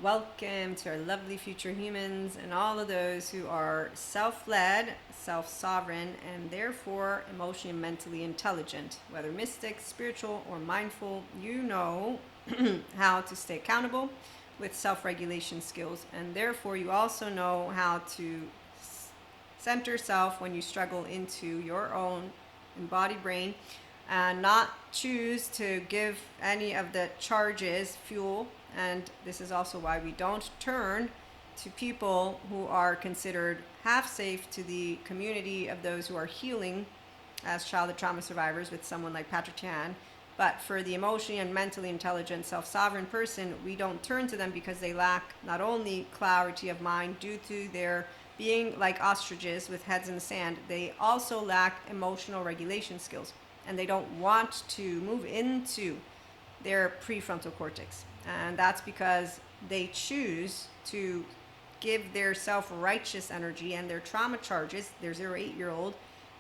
Welcome to our lovely future humans and all of those who are self-led, self-sovereign, and therefore emotionally and mentally intelligent. Whether mystic, spiritual, or mindful, you know how to stay accountable with self-regulation skills, and therefore you also know how to center self when you struggle into your own embodied brain and not choose to give any of the charges fuel. And this is also why we don't turn to people who are considered half safe to the community of those who are healing as childhood trauma survivors with someone like Patrick Chan. But for the emotionally and mentally intelligent self-sovereign person, we don't turn to them because they lack not only clarity of mind due to their being like ostriches with heads in the sand, they also lack emotional regulation skills, and they don't want to move into their prefrontal cortex. And that's because they choose to give their self-righteous energy and their trauma charges, their 0 to 8-year-old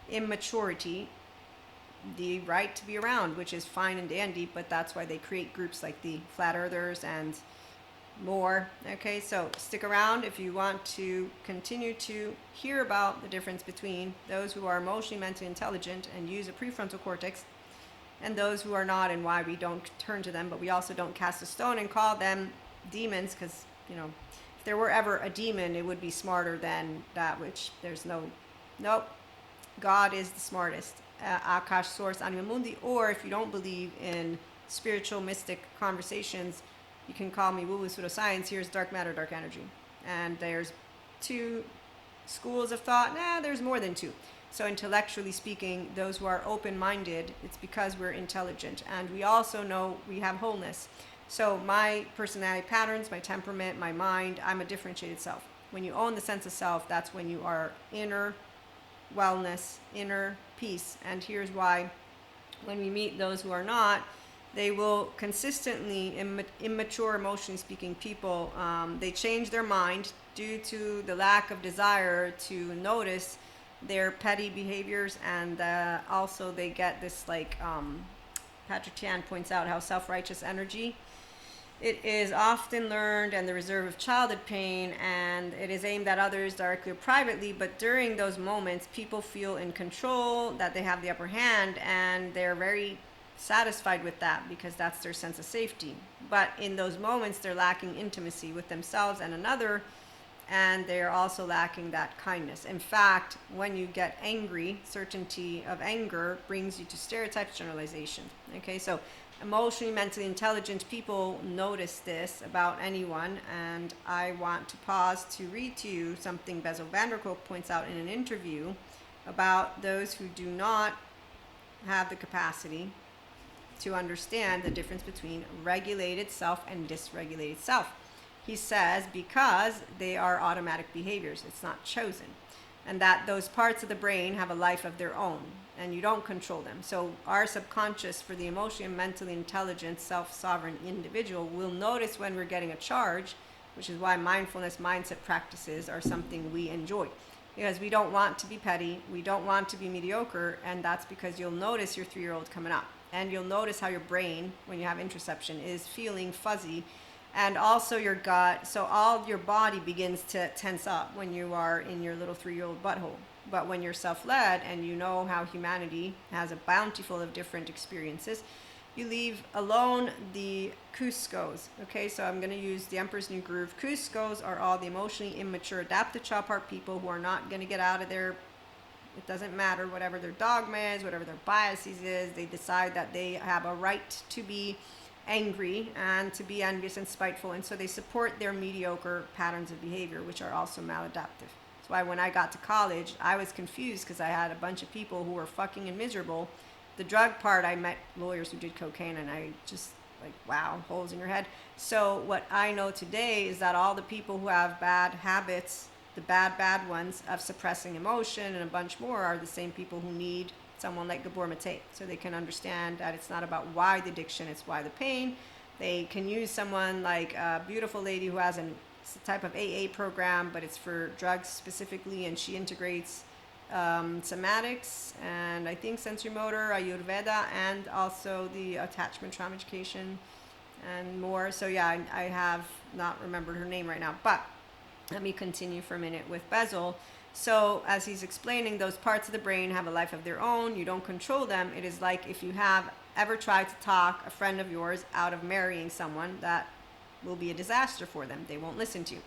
immaturity, the right to be around, which is fine and dandy, but that's why they create groups like the Flat Earthers and more. Okay, so stick around if you want to continue to hear about the difference between those who are emotionally, mentally intelligent and use a prefrontal cortex and those who are not, and why we don't turn to them. But we also don't cast a stone and call them demons, because if there were ever a demon, it would be smarter than that, which there's nope. God is the smartest. Akash, source, anima mundi. Or if you don't believe in spiritual mystic conversations, you can call me woo-woo pseudoscience. Here's dark matter, dark energy. And there's two schools of thought. There's more than two. So intellectually speaking, those who are open-minded, it's because we're intelligent. And we also know we have wholeness. So my personality patterns, my temperament, my mind, I'm a differentiated self. When you own the sense of self, that's when you are inner wellness, inner peace. And here's why: when we meet those who are not, they will consistently, immature, emotionally speaking people, they change their mind due to the lack of desire to notice their petty behaviors. And also they get this, like Patrick Chan points out, how self-righteous energy, it is often learned and the reserve of childhood pain, and it is aimed at others directly or privately. But during those moments, people feel in control, that they have the upper hand, and they're very satisfied with that because that's their sense of safety. But in those moments, they're lacking intimacy with themselves and another, and they're also lacking that kindness. In fact, when you get angry, certainty of anger brings you to stereotypes, generalization. Okay, so emotionally, mentally intelligent people notice this about anyone, and I want to pause to read to you something Bezel van der Kolk points out in an interview about those who do not have the capacity to understand the difference between regulated self and dysregulated self. He says because they are automatic behaviors, it's not chosen, and that those parts of the brain have a life of their own and you don't control them. So our subconscious, for the emotionally and mentally intelligent self-sovereign individual, will notice when we're getting a charge, which is why mindfulness mindset practices are something we enjoy, because we don't want to be petty, we don't want to be mediocre. And that's because you'll notice your 3-year-old coming up, and you'll notice how your brain, when you have interoception, is feeling fuzzy, and also your gut. So all your body begins to tense up when you are in your little 3-year-old butthole. But when you're self-led and you know how humanity has a bountiful of different experiences, you leave alone the Cuscos. Okay, so I'm going to use the Emperor's New Groove. Cuscos are all the emotionally immature adaptive child part people who are not going to get out of their, it doesn't matter, whatever their dogma is, whatever their biases is, they decide that they have a right to be angry and to be envious and spiteful, and so they support their mediocre patterns of behavior, which are also maladaptive. That's why when I got to college, I was confused because I had a bunch of people who were fucking and miserable. The drug part, I met lawyers who did cocaine, and I just, like, wow, holes in your head. So what I know today is that all the people who have bad habits, the bad ones of suppressing emotion and a bunch more, are the same people who need someone like Gabor Mate, so they can understand that it's not about why the addiction, it's why the pain. They can use someone like a beautiful lady who has a type of AA program, but it's for drugs specifically, and she integrates somatics and I think sensory motor, Ayurveda, and also the attachment trauma education and more. So yeah, I have not remember her name right now, but let me continue for a minute with Bezel. So as he's explaining, those parts of the brain have a life of their own. You don't control them. It is like if you have ever tried to talk a friend of yours out of marrying someone, that will be a disaster for them. They won't listen to you.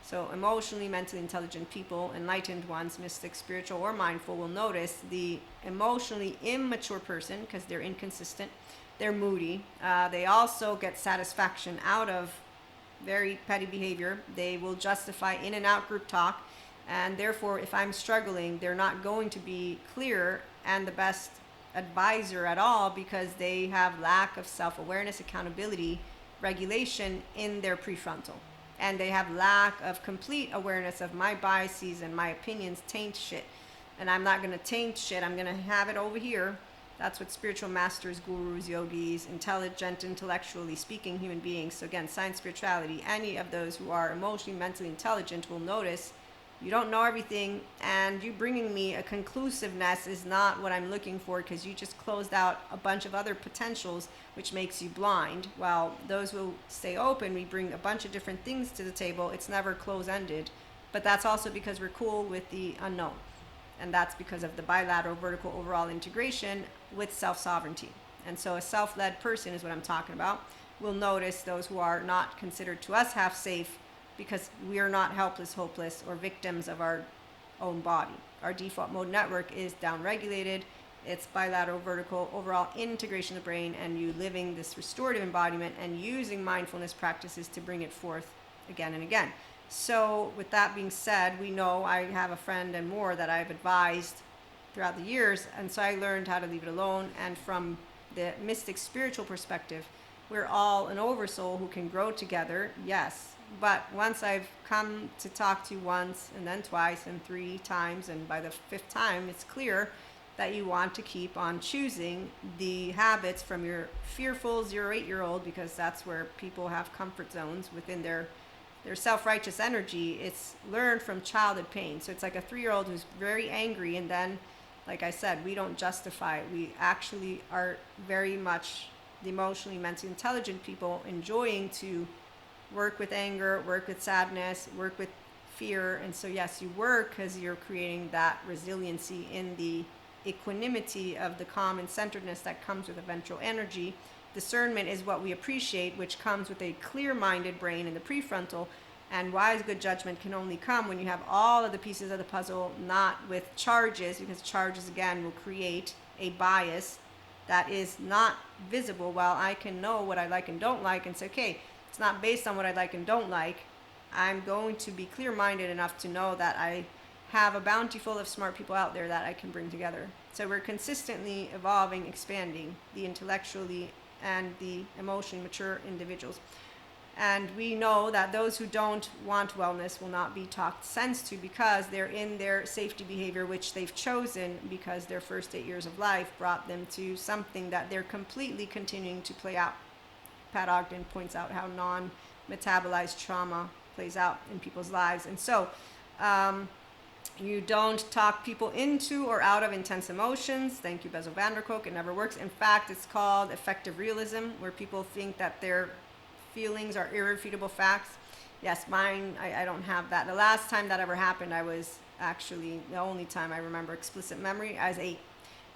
So emotionally, mentally intelligent people, enlightened ones, mystic, spiritual, or mindful, will notice the emotionally immature person because they're inconsistent, they're moody. They also get satisfaction out of very petty behavior. They will justify in and out group talk. And therefore, if I'm struggling, they're not going to be clear and the best advisor at all because they have lack of self-awareness, accountability, regulation in their prefrontal. And they have lack of complete awareness of my biases and my opinions taint shit. And I'm not going to taint shit. I'm going to have it over here. That's what spiritual masters, gurus, yogis, intelligent, intellectually speaking human beings. So again, science, spirituality, any of those who are emotionally, mentally intelligent will notice you don't know everything, and you bringing me a conclusiveness is not what I'm looking for because you just closed out a bunch of other potentials, which makes you blind. While those who stay open, we bring a bunch of different things to the table. It's never close-ended, but that's also because we're cool with the unknown, and that's because of the bilateral vertical overall integration with self-sovereignty. And so a self-led person is what I'm talking about. Will notice those who are not considered to us half safe because we are not helpless, hopeless, or victims of our own body. Our default mode network is downregulated. It's bilateral vertical overall integration of the brain, and you living this restorative embodiment and using mindfulness practices to bring it forth again and again. So with that being said, we know I have a friend and more that I've advised throughout the years, and so I learned how to leave it alone. And from the mystic spiritual perspective, we're all an oversoul who can grow together, yes. But once I've come to talk to you once and then twice and 3 times, and by the 5th time, it's clear that you want to keep on choosing the habits from your fearful 0-8-year-old, because that's where people have comfort zones within their self-righteous energy. It's learned from childhood pain. So it's like a 3-year-old who's very angry, and then, like I said, we don't justify it. We actually are very much the emotionally, mentally intelligent people enjoying to work with anger, work with sadness, work with fear. And so yes, you work because you're creating that resiliency in the equanimity of the calm and centeredness that comes with eventual energy. Discernment is what we appreciate, which comes with a clear-minded brain in the prefrontal. And wise good judgment can only come when you have all of the pieces of the puzzle, not with charges, because charges again will create a bias that is not visible. While I can know what I like and don't like and say, okay, it's not based on what I like and don't like. I'm going to be clear-minded enough to know that I have a bounty full of smart people out there that I can bring together. So we're consistently evolving, expanding the intellectually and the emotionally mature individuals. And we know that those who don't want wellness will not be talked sense to because they're in their safety behavior, which they've chosen because their first 8 years of life brought them to something that they're completely continuing to play out. Pat Ogden points out how non-metabolized trauma plays out in people's lives. And so you don't talk people into or out of intense emotions. Thank you, Bessel van der Kolk. It never works. In fact, it's called effective realism, where people think that their feelings are irrefutable facts. Yes, mine, I don't have that. The last time that ever happened, I was actually, the only time I remember explicit memory, I was 8.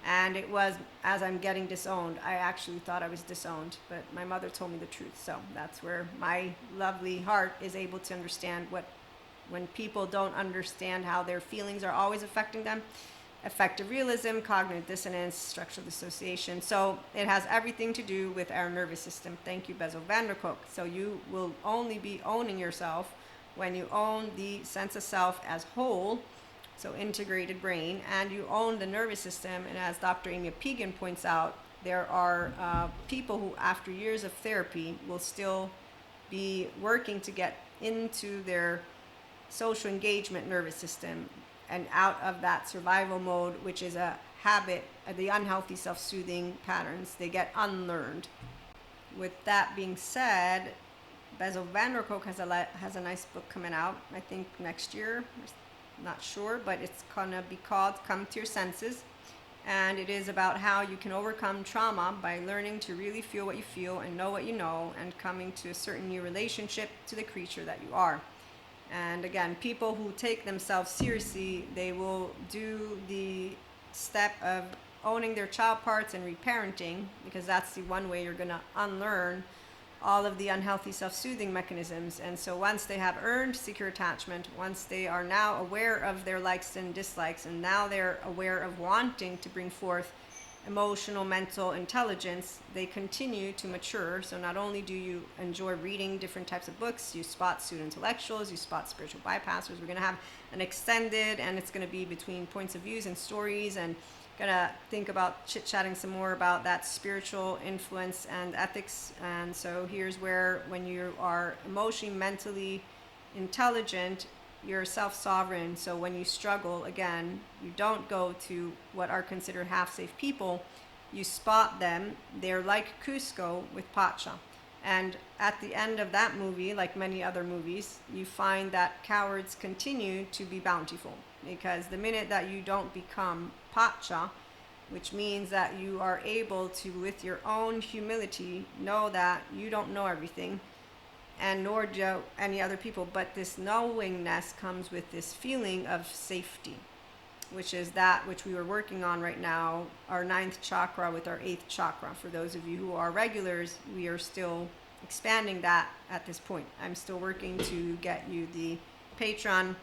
And it was as I'm getting disowned. I actually thought I was disowned, but my mother told me the truth. So that's where my lovely heart is able to understand when people don't understand how their feelings are always affecting them. Effective realism, cognitive dissonance, structural dissociation. So it has everything to do with our nervous system. Thank you, Bessel van der Kolk. So you will only be owning yourself when you own the sense of self as whole. So integrated brain, and you own the nervous system. And as Dr. Amy Pegan points out, there are people who, after years of therapy, will still be working to get into their social engagement nervous system and out of that survival mode, which is a habit, the unhealthy self-soothing patterns. They get unlearned. With that being said, Bessel van der Kolk has a nice book coming out, I think next year. Not sure, but it's gonna be called Come to Your Senses. and it is about how you can overcome trauma by learning to really feel what you feel and know what you know, and coming to a certain new relationship to the creature that you are. And again, people who take themselves seriously, they will do the step of owning their child parts and reparenting, because that's the one way you're going to unlearn all of the unhealthy self-soothing mechanisms. And so once they have earned secure attachment, once they are now aware of their likes and dislikes, and now they're aware of wanting to bring forth emotional, mental intelligence, they continue to mature. So not only do you enjoy reading different types of books, you spot pseudo intellectuals, you spot spiritual bypassers. We're going to have an extended, and it's going to be between points of views and stories, and gonna think about chit-chatting some more about that spiritual influence and ethics. And so here's where, when you are emotionally, mentally intelligent, you're self-sovereign. So when you struggle, again, you don't go to what are considered half-safe people. You spot them. They're like Cusco with Pacha. And at the end of that movie, like many other movies, you find that cowards continue to be bountiful, because the minute that you don't become Pacha, which means that you are able to, with your own humility, know that you don't know everything, and nor do any other people, but this knowingness comes with this feeling of safety, which is that which we are working on right now, our 9th chakra with our 8th chakra. For those of you who are regulars, we are still expanding that at this point. I'm still working to get you the Patreon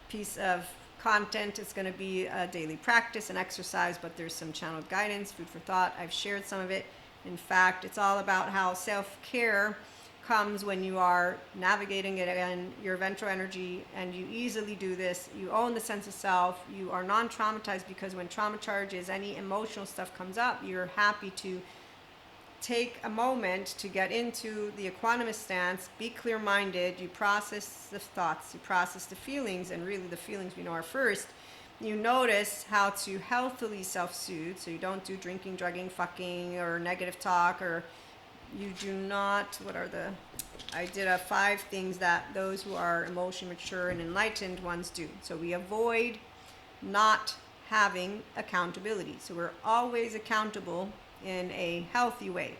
piece of content. It's going to be a daily practice and exercise, but there's some channeled guidance, food for thought. I've shared some of it. In fact, it's all about how self-care comes when you are navigating it in your ventral energy, and you easily do this. You own the sense of self. You are non-traumatized, because when trauma charges, any emotional stuff comes up, you're happy to take a moment to get into the equanimous stance, be clear-minded. You process the thoughts, you process the feelings, and really the feelings we know are first. You notice how to healthily self-soothe, so you don't do drinking, drugging, fucking, or negative talk, or you do not, I did 5 things that those who are emotionally mature and enlightened ones do. So we avoid not having accountability. So we're always accountable in a healthy way.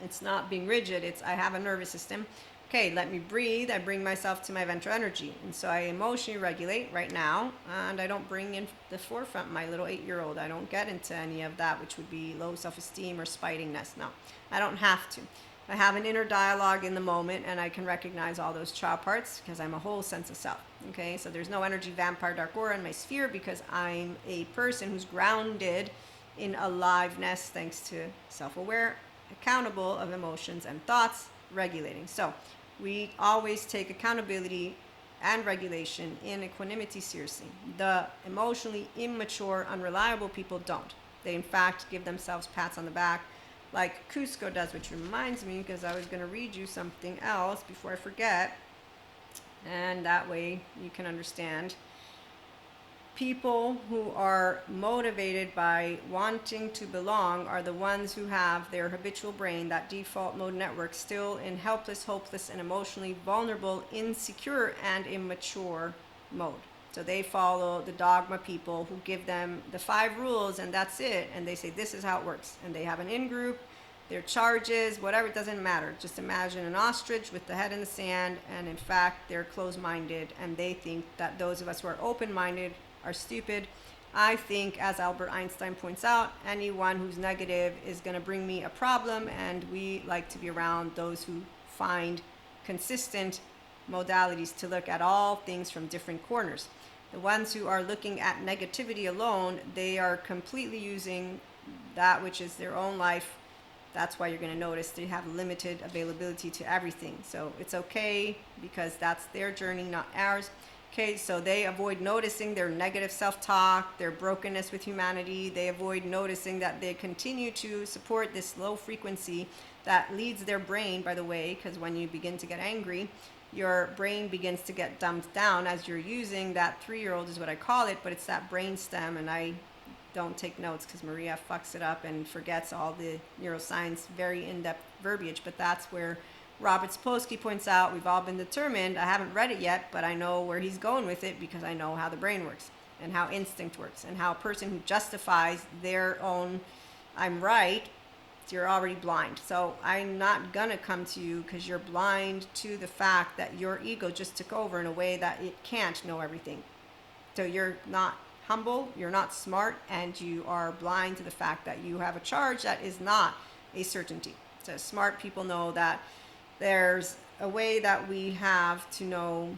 It's not being rigid. It's, I have a nervous system. Okay, let me breathe. I bring myself to my ventral energy. And so I emotionally regulate right now, and I don't bring in the forefront my little 8-year-old. I don't get into any of that, which would be low self-esteem or spitingness. No, I don't have to. I have an inner dialogue in the moment, and I can recognize all those child parts because I'm a whole sense of self. Okay, so there's no energy, vampire, dark aura in my sphere, because I'm a person who's grounded in aliveness, thanks to self-aware, accountable of emotions and thoughts, regulating. So we always take accountability and regulation in equanimity seriously. The emotionally immature, unreliable people don't. They in fact give themselves pats on the back, like Cusco does, which reminds me, because I was going to read you something else before I forget, and that way you can understand. People who are motivated by wanting to belong are the ones who have their habitual brain, that default mode network, still in helpless, hopeless, and emotionally vulnerable, insecure, and immature mode. So they follow the dogma people who give them the 5 rules and that's it, and they say this is how it works, and they have an in-group, their charges, whatever, it doesn't matter. Just imagine an ostrich with the head in the sand, and in fact they're closed-minded, and they think that those of us who are open-minded are stupid. I think, as Albert Einstein points out, anyone who's negative is going to bring me a problem, and we like to be around those who find consistent modalities to look at all things from different corners. The ones who are looking at negativity alone, they are completely using that which is their own life. That's why you're going to notice they have limited availability to everything. So it's okay, because that's their journey, not ours. Okay, so they avoid noticing their negative self-talk, their brokenness with humanity. They avoid noticing that they continue to support this low frequency that leads their brain, by the way, because when you begin to get angry, your brain begins to get dumbed down as you're using that 3-year-old is what I call it, but it's that brain stem, and I don't take notes because Maria fucks it up and forgets all the neuroscience, very in-depth verbiage, but that's where Robert Sapolsky points out we've all been determined. I haven't read it yet, but I know where he's going with it because I know how the brain works. and how instinct works, and how a person who justifies their own I'm right, you're already blind. So I'm not gonna come to you because you're blind to the fact that your ego just took over in a way that it can't know everything. So you're not humble, you're not smart, and you are blind to the fact that you have a charge that is not a certainty. So smart people know that there's a way that we have to know.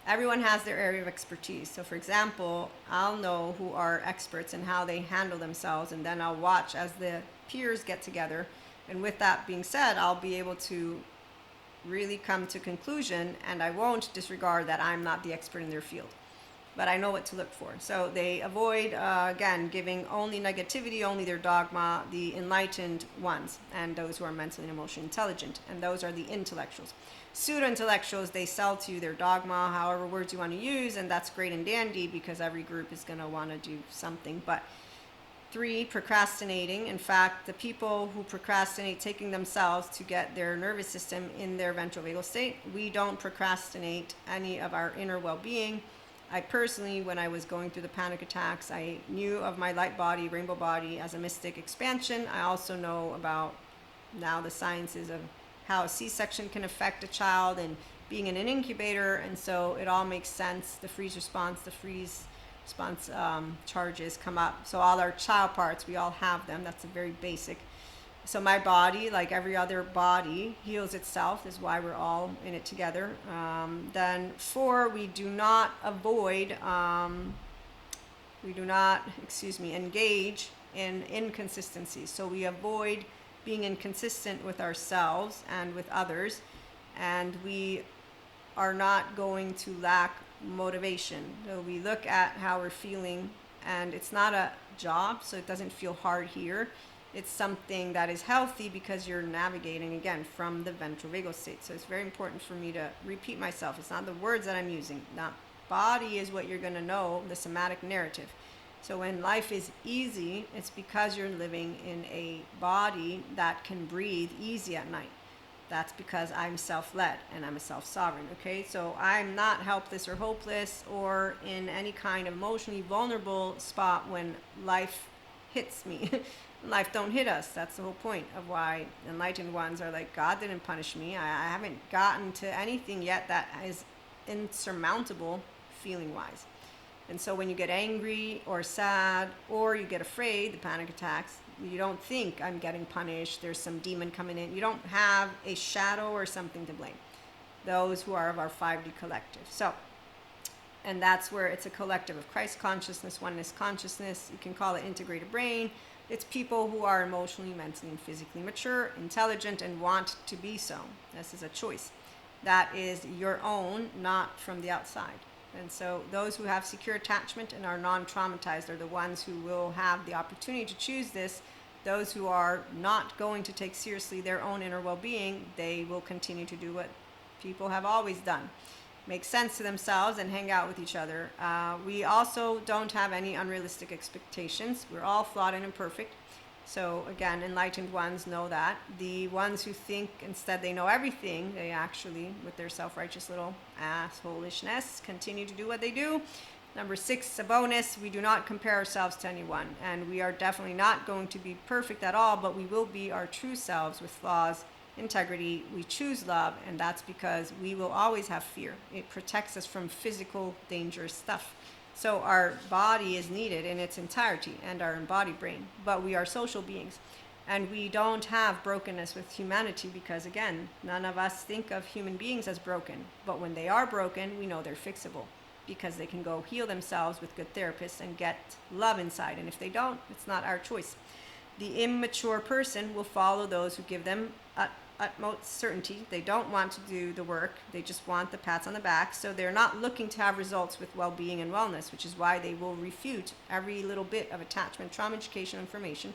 Everyone has their area of expertise. So for example, I'll know who are experts and how they handle themselves, and then I'll watch as the peers get together. And with that being said, I'll be able to really come to conclusion, and I won't disregard that I'm not the expert in their field, but I know what to look for. So they avoid, again, giving only negativity, only their dogma, the enlightened ones, and those who are mentally and emotionally intelligent, and those are the intellectuals. Pseudo-intellectuals, they sell to you their dogma, however words you want to use, and that's great and dandy because every group is going to want to do something. But 3, procrastinating. In fact, the people who procrastinate taking themselves to get their nervous system in their ventral vagal state, we don't procrastinate any of our inner well-being. I personally, when I was going through the panic attacks, I knew of my light body, rainbow body as a mystic expansion. I also know about now the sciences of how a C-section can affect a child and being in an incubator, and so it all makes sense. The freeze response charges come up. So all our child parts, we all have them. That's a very basic. So my body, like every other body, heals itself. Is why we're all in it together. Then 4, we do not engage in inconsistencies. So we avoid being inconsistent with ourselves and with others, and we are not going to lack motivation. So we look at how we're feeling, and it's not a job, so it doesn't feel hard here. It's something that is healthy because you're navigating again from the ventral vagal state. So it's very important for me to repeat myself. It's not the words that I'm using. Not body is what you're going to know, the somatic narrative. So when life is easy, it's because you're living in a body that can breathe easy at night. That's because I'm self-led and I'm a self-sovereign, okay? So I'm not helpless or hopeless or in any kind of emotionally vulnerable spot when life hits me. Life don't hit us. That's the whole point of why enlightened ones are like, God didn't punish me. I haven't gotten to anything yet that is insurmountable feeling-wise. And so when you get angry or sad or you get afraid, the panic attacks, you don't think I'm getting punished, there's some demon coming in. You don't have a shadow or something to blame. Those who are of our 5D collective. So, and that's where it's a collective of Christ consciousness, oneness consciousness. You can call it integrated brain. It's people who are emotionally, mentally, and physically mature, intelligent, and want to be so. This is a choice. That is your own, not from the outside. And so those who have secure attachment and are non-traumatized are the ones who will have the opportunity to choose this. Those who are not going to take seriously their own inner well-being, they will continue to do what people have always done. Make sense to themselves and hang out with each other. We also don't have any unrealistic expectations. We're all flawed and imperfect. So again, enlightened ones know that. The ones who think instead they know everything, they actually, with their self-righteous little assholishness, continue to do what they do. Number 6, a bonus, we do not compare ourselves to anyone. And we are definitely not going to be perfect at all, but we will be our true selves with flaws, integrity. We choose love, and that's because we will always have fear. It protects us from physical, dangerous stuff. So our body is needed in its entirety and our embodied brain, but we are social beings and we don't have brokenness with humanity because again, none of us think of human beings as broken, but when they are broken, we know they're fixable because they can go heal themselves with good therapists and get love inside. And if they don't, it's not our choice. The immature person will follow those who give them utmost certainty. They don't want to do the work. They just want the pats on the back. So they're not looking to have results with well-being and wellness, which is why they will refute every little bit of attachment, trauma, education, information.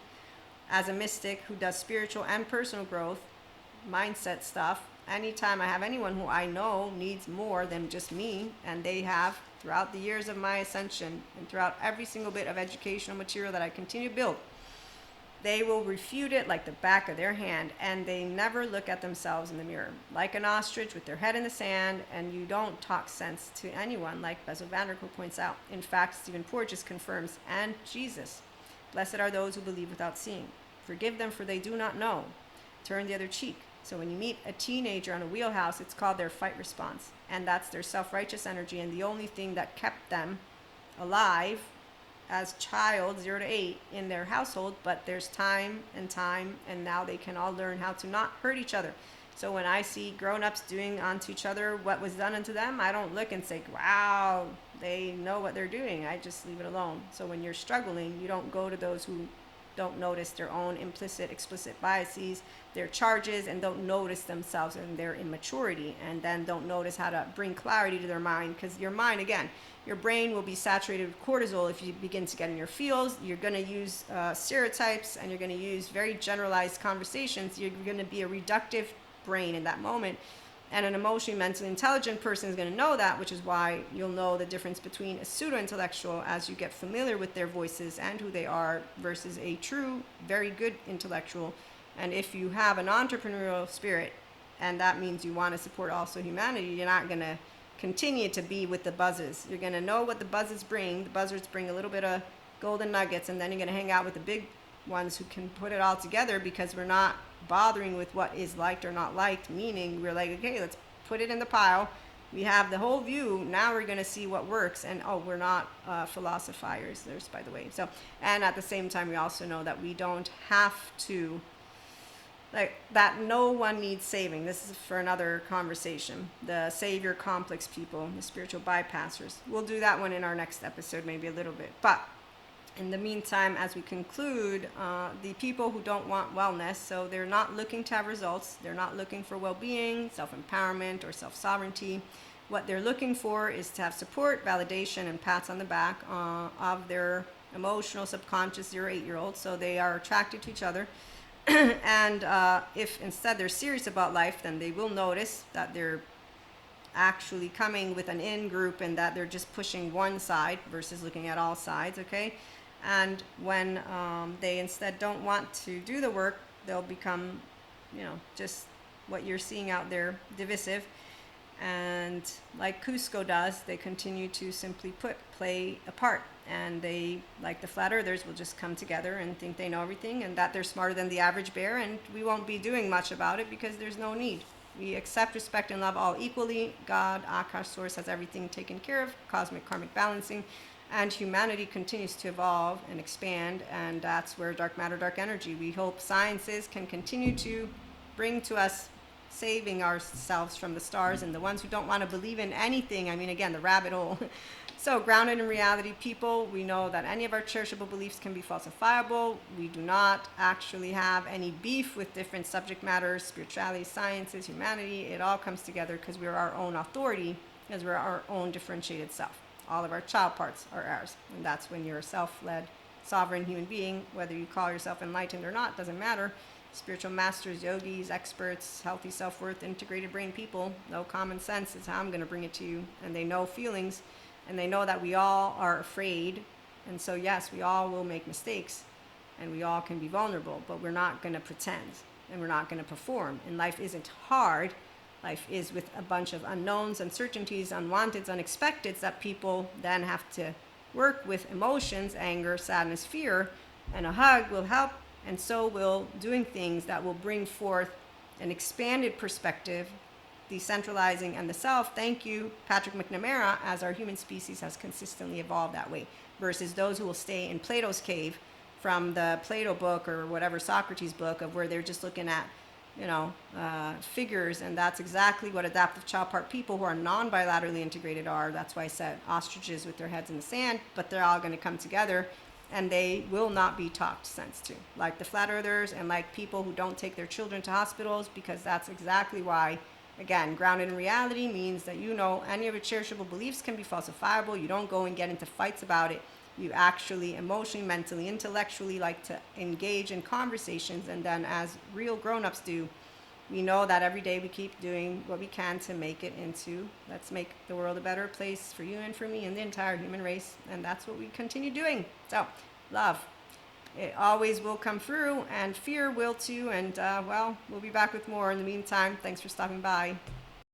As a mystic who does spiritual and personal growth, mindset stuff, anytime I have anyone who I know needs more than just me, and they have throughout the years of my ascension and throughout every single bit of educational material that I continue to build, They will refute it like the back of their hand, and they never look at themselves in the mirror. Like an ostrich with their head in the sand, and you don't talk sense to anyone, like Bessel van der Kolk points out. In fact, Stephen Porges confirms, and Jesus, blessed are those who believe without seeing. Forgive them, for they do not know. Turn the other cheek. So when you meet a teenager on a wheelhouse, it's called their fight response, and that's their self-righteous energy, and the only thing that kept them alive as child 0 to 8 in their household. But there's time, and now they can all learn how to not hurt each other. So when I see grown-ups doing unto each other what was done unto them, I don't look and say, wow, they know what they're doing. I just leave it alone. So when you're struggling, you don't go to those who don't notice their own implicit, explicit biases, their charges, and don't notice themselves and their immaturity, and then don't notice how to bring clarity to their mind. Because your mind, again, your brain will be saturated with cortisol if you begin to get in your feels. You're going to use stereotypes, and you're going to use very generalized conversations. You're going to be a reductive brain in that moment. And an emotionally, mentally intelligent person is going to know that, which is why you'll know the difference between a pseudo-intellectual as you get familiar with their voices and who they are versus a true, very good intellectual. And if you have an entrepreneurial spirit, and that means you want to support also humanity, you're not going to continue to be with the buzzers. You're going to know what the buzzers bring. The buzzards bring a little bit of golden nuggets, and then you're going to hang out with the big ones who can put it all together, because we're not bothering with what is liked or not liked, meaning we're like, okay, let's put it in the pile. We have the whole view. Now we're going to see what works. And we're not philosophizers, by the way. So, and at the same time, we also know that we don't have to, like, that no one needs saving. This is for another conversation. The savior complex people, the spiritual bypassers. We'll do that one in our next episode, maybe a little bit. But in the meantime, as we conclude, the people who don't want wellness, so they're not looking to have results, they're not looking for well-being, self-empowerment, or self-sovereignty. What they're looking for is to have support, validation, and pats on the back of their emotional, subconscious 0 to 8-year-olds. So they are attracted to each other. And if instead they're serious about life, then they will notice that they're actually coming with an in-group, and that they're just pushing one side versus looking at all sides, okay? And when they instead don't want to do the work, they'll become, just what you're seeing out there, divisive. And like Cusco does, they continue to simply play a part. And they, like the flat earthers, will just come together and think they know everything, and that they're smarter than the average bear, and we won't be doing much about it because there's no need. We accept, respect, and love all equally. God, Akash, Source, has everything taken care of, cosmic karmic balancing, and humanity continues to evolve and expand, and that's where dark matter, dark energy, we hope sciences can continue to bring to us, saving ourselves from the stars. And the ones who don't want to believe in anything, again, the rabbit hole. So grounded in reality people, we know that any of our cherishable beliefs can be falsifiable. We do not actually have any beef with different subject matters, spirituality, sciences, humanity. It all comes together because we're our own authority, because we're our own differentiated self. All of our child parts are ours. And that's when you're a self-led, sovereign human being. Whether you call yourself enlightened or not, doesn't matter. Spiritual masters, yogis, experts, healthy self-worth, integrated brain people, no common sense is how I'm going to bring it to you. And they know feelings. And they know that we all are afraid. And so, yes, we all will make mistakes. And we all can be vulnerable. But we're not going to pretend. And we're not going to perform. And life isn't hard. Life is with a bunch of unknowns, uncertainties, unwanteds, unexpecteds that people then have to work with. Emotions, anger, sadness, fear. And a hug will help. And so will doing things that will bring forth an expanded perspective, decentralizing, and the self. Thank you, Patrick McNamara, as our human species has consistently evolved that way, versus those who will stay in Plato's cave from the Plato book or whatever Socrates book, of where they're just looking at, figures. And that's exactly what adaptive child part people who are non-bilaterally integrated are. That's why I said ostriches with their heads in the sand, but they're all going to come together. And they will not be talked sense to, like the flat earthers and like people who don't take their children to hospitals, because that's exactly why. Again, grounded in reality means that any of your cherishable beliefs can be falsifiable. You don't go and get into fights about it. You actually emotionally, mentally, intellectually like to engage in conversations. And then as real grown-ups do, we know that every day we keep doing what we can to make it into, let's make the world a better place for you and for me and the entire human race. And that's what we continue doing. So, love. It always will come through, and fear will too. And well, we'll be back with more. In the meantime, thanks for stopping by.